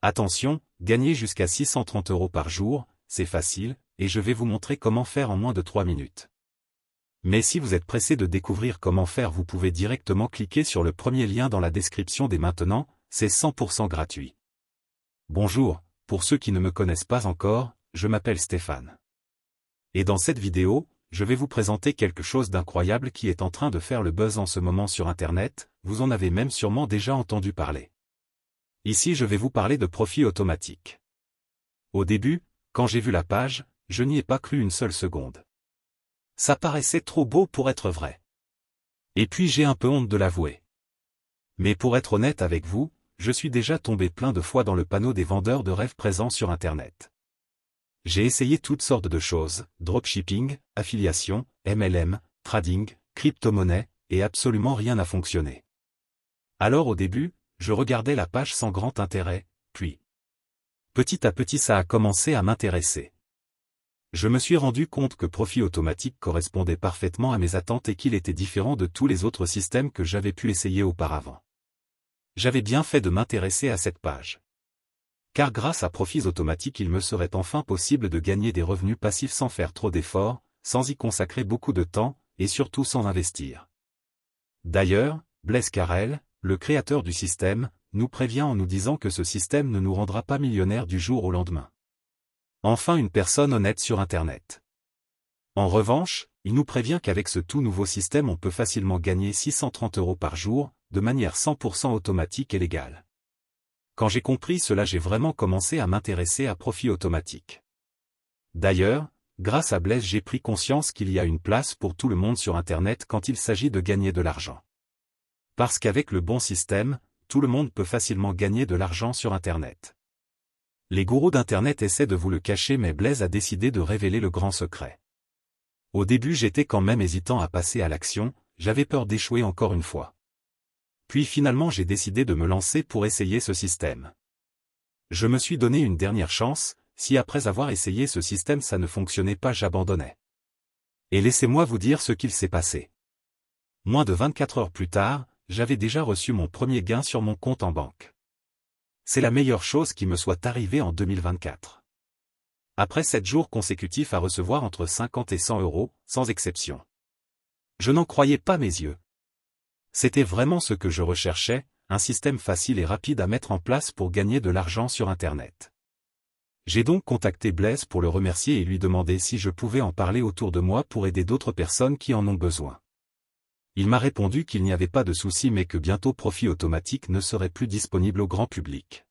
Attention, gagner jusqu'à 630 € par jour, c'est facile, et je vais vous montrer comment faire en moins de 3 minutes. Mais si vous êtes pressé de découvrir comment faire, vous pouvez directement cliquer sur le premier lien dans la description dès maintenant, c'est 100% gratuit. Bonjour, pour ceux qui ne me connaissent pas encore, je m'appelle Stéphane. Et dans cette vidéo, je vais vous présenter quelque chose d'incroyable qui est en train de faire le buzz en ce moment sur Internet, vous en avez même sûrement déjà entendu parler. Ici je vais vous parler de profit automatique. Au début, quand j'ai vu la page, je n'y ai pas cru une seule seconde. Ça paraissait trop beau pour être vrai. Et puis j'ai un peu honte de l'avouer. Mais pour être honnête avec vous, je suis déjà tombé plein de fois dans le panneau des vendeurs de rêves présents sur Internet. J'ai essayé toutes sortes de choses, dropshipping, affiliation, MLM, trading, crypto-monnaie, et absolument rien n'a fonctionné. Alors au début, je regardais la page sans grand intérêt, puis petit à petit ça a commencé à m'intéresser. Je me suis rendu compte que Profit Automatique correspondait parfaitement à mes attentes et qu'il était différent de tous les autres systèmes que j'avais pu essayer auparavant. J'avais bien fait de m'intéresser à cette page. Car grâce à Profit Automatique il me serait enfin possible de gagner des revenus passifs sans faire trop d'efforts, sans y consacrer beaucoup de temps, et surtout sans investir. D'ailleurs, Blaise Carrel, le créateur du système, nous prévient en nous disant que ce système ne nous rendra pas millionnaires du jour au lendemain. Enfin une personne honnête sur Internet. En revanche, il nous prévient qu'avec ce tout nouveau système on peut facilement gagner 630 € par jour, de manière 100% automatique et légale. Quand j'ai compris cela j'ai vraiment commencé à m'intéresser à Profit Automatique. D'ailleurs, grâce à Blaise j'ai pris conscience qu'il y a une place pour tout le monde sur Internet quand il s'agit de gagner de l'argent. Parce qu'avec le bon système, tout le monde peut facilement gagner de l'argent sur Internet. Les gourous d'Internet essaient de vous le cacher mais Blaise a décidé de révéler le grand secret. Au début j'étais quand même hésitant à passer à l'action, j'avais peur d'échouer encore une fois. Puis finalement j'ai décidé de me lancer pour essayer ce système. Je me suis donné une dernière chance, si après avoir essayé ce système ça ne fonctionnait pas j'abandonnais. Et laissez-moi vous dire ce qu'il s'est passé. Moins de 24 heures plus tard, j'avais déjà reçu mon premier gain sur mon compte en banque. C'est la meilleure chose qui me soit arrivée en 2024. Après 7 jours consécutifs à recevoir entre 50 et 100 €, sans exception. Je n'en croyais pas mes yeux. C'était vraiment ce que je recherchais, un système facile et rapide à mettre en place pour gagner de l'argent sur Internet. J'ai donc contacté Blaise pour le remercier et lui demander si je pouvais en parler autour de moi pour aider d'autres personnes qui en ont besoin. Il m'a répondu qu'il n'y avait pas de souci mais que bientôt Profit Automatique ne serait plus disponible au grand public.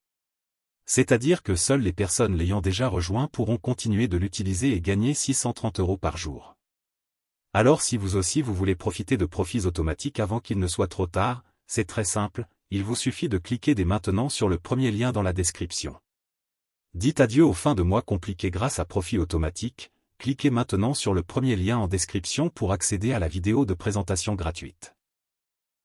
C'est-à-dire que seules les personnes l'ayant déjà rejoint pourront continuer de l'utiliser et gagner 630 € par jour. Alors si vous aussi vous voulez profiter de Profit Automatique avant qu'il ne soit trop tard, c'est très simple, il vous suffit de cliquer dès maintenant sur le premier lien dans la description. Dites adieu aux fins de mois compliquées grâce à Profit Automatique. Cliquez maintenant sur le premier lien en description pour accéder à la vidéo de présentation gratuite.